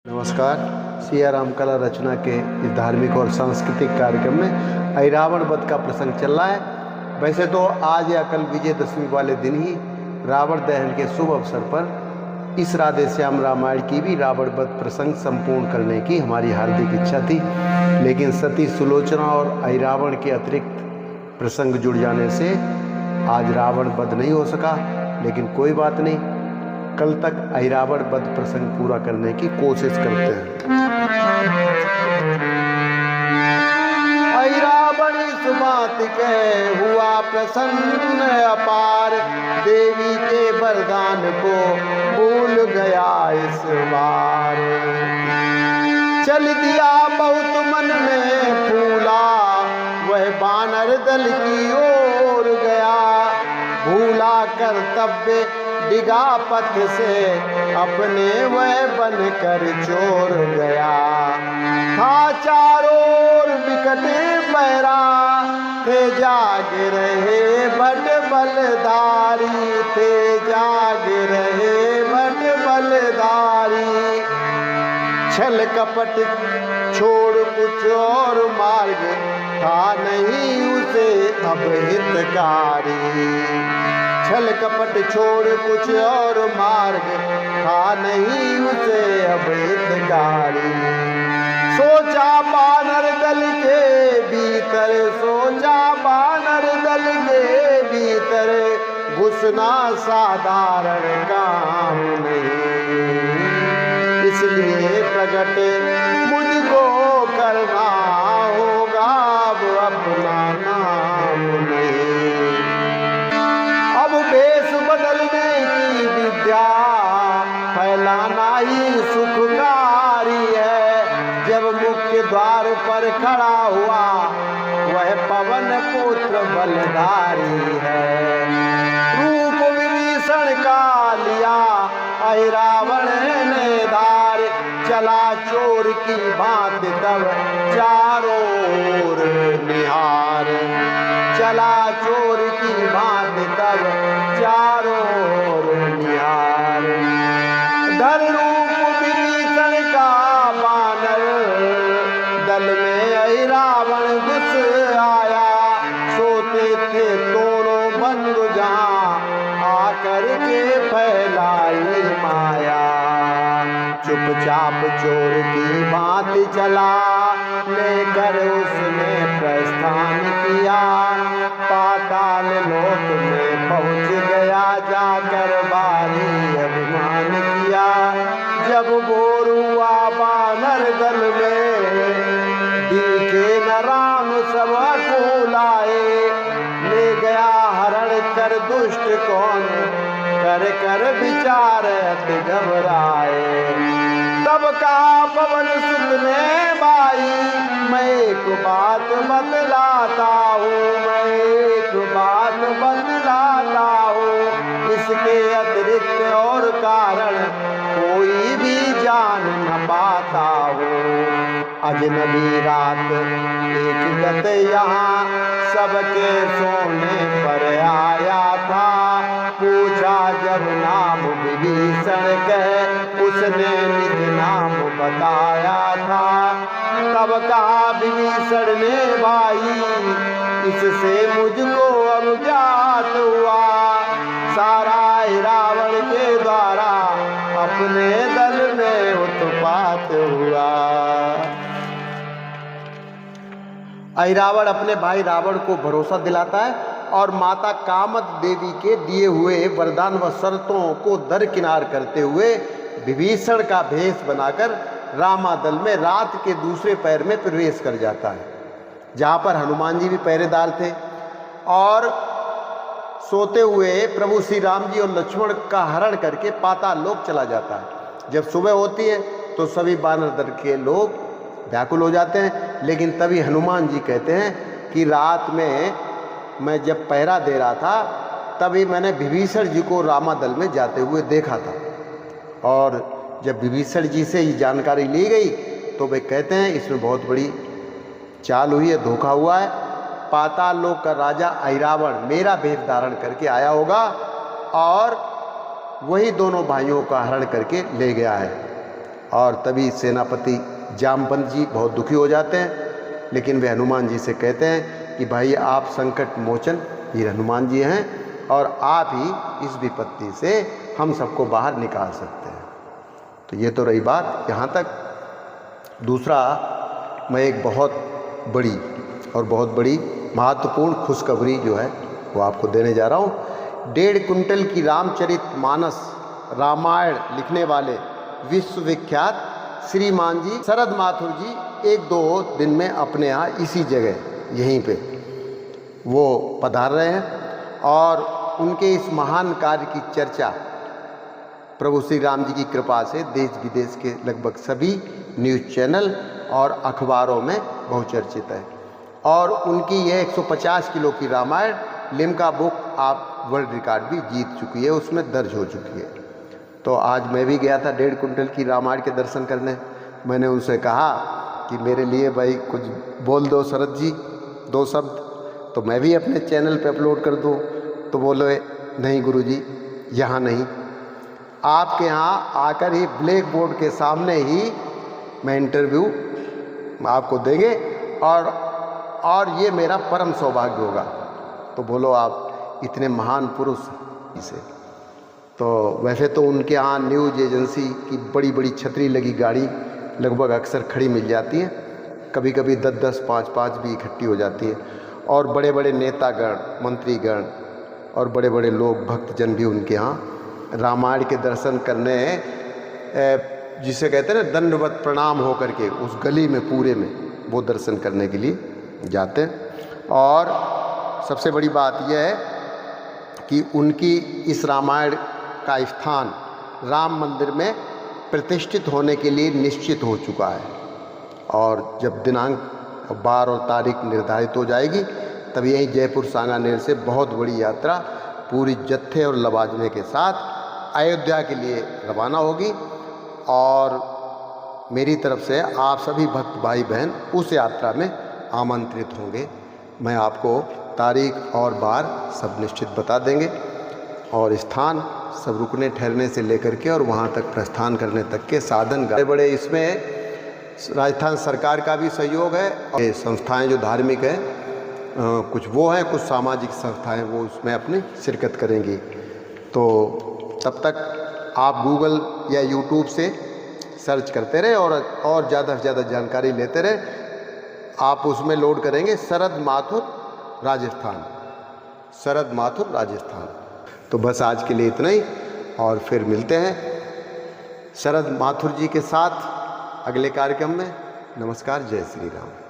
नमस्कार। सिया राम कला रचना के इस धार्मिक और सांस्कृतिक कार्यक्रम में अहिरावण वध का प्रसंग चल रहा है। वैसे तो आज या कल विजयदशमी वाले दिन ही रावण दहन के शुभ अवसर पर इस राधे श्याम रामायण की भी रावण वध प्रसंग संपूर्ण करने की हमारी हार्दिक इच्छा थी, लेकिन सती सुलोचना और अहिरावण के अतिरिक्त प्रसंग जुड़ जाने से आज रावण वध नहीं हो सका। लेकिन कोई बात नहीं, कल तक अहिरावण वध प्रसंग पूरा करने की कोशिश करते हैं। अहिरावण इस बात के हुआ प्रसन्न अपार, देवी के वरदान को भूल गया इस बार। चल दिया बहुत मन में फूला, वह बानर दल की ओर गया। भूला कर्तव्य डिगा पथ से, अपने वह बनकर चोर गया। था चारों ओर विकट पैरा, थे जाग रहे भट बलधारी, थे जाग रहे भट बलधारी। छल कपट छोड़ कुछ और मार्ग था नहीं उसे अब हितकारी। छल कपट छोड़ कुछ और मार्ग था नहीं उसे अब हितकारी। सोचा बानर दल के भीतर, सोचा बानर दल के भीतर, घुसना साधारण काम नहीं। इसलिए प्रकट मुझको करना होगा अब अपना नाम नहीं। अब भेष बदलने की विद्या फैलाना ही सुखकारी है। जब मुख्य द्वार पर खड़ा हुआ वह पवन पुत्र बलधारी है। रूप विभीषण का लिया अहिरावण ने धार, चला चोर की भांति तब चारों ओर निहार। चला चोर की भांति तब चारों ओर निहार। धर रूप विभीषण का बानर दल में अहिरावण घुस आया। सोते थे दोनों बंधु जहां, आकर के फैलाई माया। चुपचाप चोर की भांति चला, लेकर उसने प्रस्थान किया। पाताल लोक में पहुंच गया, जाकर भारी अभिमान किया। जब भोर हुआ बानर दल में, दिखे न राम सब लाए। ले गया हरण कर दुष्ट कौन, कर कर विचार अति घबराए। तब कहा पवन सुत ने भाई, मैं एक बात बतलाता हूँ, मैं एक बात बतलाता हूँ। इसके अतिरिक्त और कारण कोई भी जान न पाता हूँ। अजनबी रात एक गत यहाँ, सबके सोने पर आया था। पूछा जब नाम विभीषण कह, उसने निज नाम बताया था। तब कहा विभीषण ने भाई, इससे मुझको अब ज्ञात हुआ। सारा अहिरावण के द्वारा अपने दल में उत्पात हुआ। अहिरावण अपने भाई रावण को भरोसा दिलाता है और माता कामद देवी के दिए हुए वरदान व शर्तों को दरकिनार करते हुए विभीषण का भेष बनाकर रामादल में रात के दूसरे पहर में प्रवेश कर जाता है, जहाँ पर हनुमान जी भी पहरेदार थे। और सोते हुए प्रभु श्री राम जी और लक्ष्मण का हरण करके पाताल लोक चला जाता है। जब सुबह होती है तो सभी वानर दल के लोग व्याकुल हो जाते हैं, लेकिन तभी हनुमान जी कहते हैं कि रात में मैं जब पहरा दे रहा था, तभी मैंने विभीषण जी को रामादल में जाते हुए देखा था। और जब विभीषण जी से ये जानकारी ली गई तो वे कहते हैं इसमें बहुत बड़ी चाल हुई है, धोखा हुआ है। पाताल लोक का राजा अहिरावण मेरा भेष धारण करके आया होगा और वही दोनों भाइयों का हरण करके ले गया है। और तभी सेनापति जामवंत जी बहुत दुखी हो जाते हैं, लेकिन वे हनुमान जी से कहते हैं कि भाई आप संकट मोचन वीर हनुमान जी हैं और आप ही इस विपत्ति से हम सबको बाहर निकाल सकते हैं। तो ये तो रही बात यहाँ तक। दूसरा, मैं एक बहुत बड़ी महत्वपूर्ण खुशखबरी जो है वो आपको देने जा रहा हूँ। 1.5 कुंटल की रामचरितमानस रामायण लिखने वाले विश्वविख्यात श्रीमान जी शरद माथुर जी 1-2 दिन में अपने यहाँ इसी जगह यहीं पे वो पधार रहे हैं और उनके इस महान कार्य की चर्चा प्रभु श्री राम जी की कृपा से देश विदेश के लगभग सभी न्यूज़ चैनल और अखबारों में बहुचर्चित है। और उनकी यह 150 किलो की रामायण लिम्का बुक आप वर्ल्ड रिकॉर्ड भी जीत चुकी है, उसमें दर्ज हो चुकी है। तो आज मैं भी गया था 1.5 कुंटल की रामायण के दर्शन करने। मैंने उनसे कहा कि मेरे लिए भाई कुछ बोल दो शरद जी 2 शब्द, तो मैं भी अपने चैनल पे अपलोड कर दूँ। तो बोले नहीं गुरुजी, यहाँ नहीं, आपके यहाँ आकर ही ब्लैक बोर्ड के सामने ही मैं इंटरव्यू आपको देंगे और ये मेरा परम सौभाग्य होगा। तो बोलो आप इतने महान पुरुष इसे। तो वैसे तो उनके यहाँ न्यूज़ एजेंसी की बड़ी बड़ी छतरी लगी गाड़ी लगभग अक्सर खड़ी मिल जाती है, कभी कभी 10-10, 5-5 भी इकट्ठी हो जाती है। और बड़े बड़े नेतागण, मंत्रीगण और बड़े बड़े लोग, भक्तजन भी उनके यहाँ रामायण के दर्शन करने, जिसे कहते हैं ना दंडवत प्रणाम हो करके उस गली में पूरे में वो दर्शन करने के लिए जाते हैं। और सबसे बड़ी बात यह है कि उनकी इस रामायण का स्थान राम मंदिर में प्रतिष्ठित होने के लिए निश्चित हो चुका है। और जब दिनांक, बार और तारीख निर्धारित हो जाएगी तब यहीं जयपुर सांगानेर से बहुत बड़ी यात्रा पूरी जत्थे और लवाजमे के साथ अयोध्या के लिए रवाना होगी। और मेरी तरफ से आप सभी भक्त भाई बहन उस यात्रा में आमंत्रित होंगे। मैं आपको तारीख और बार सब निश्चित बता देंगे और स्थान सब रुकने ठहरने से लेकर के और वहाँ तक प्रस्थान करने तक के साधन बड़े बड़े। इसमें राजस्थान सरकार का भी सहयोग है और संस्थाएं जो धार्मिक है कुछ वो हैं, कुछ सामाजिक संस्थाएं वो उसमें अपनी शिरकत करेंगी। तो तब तक आप गूगल या यूट्यूब से सर्च करते रहे और ज़्यादा से ज़्यादा जानकारी लेते रहे। आप उसमें लोड करेंगे शरद माथुर राजस्थान, शरद माथुर राजस्थान। तो बस आज के लिए इतना ही और फिर मिलते हैं शरद माथुर जी के साथ अगले कार्यक्रम में। नमस्कार, जय श्री राम।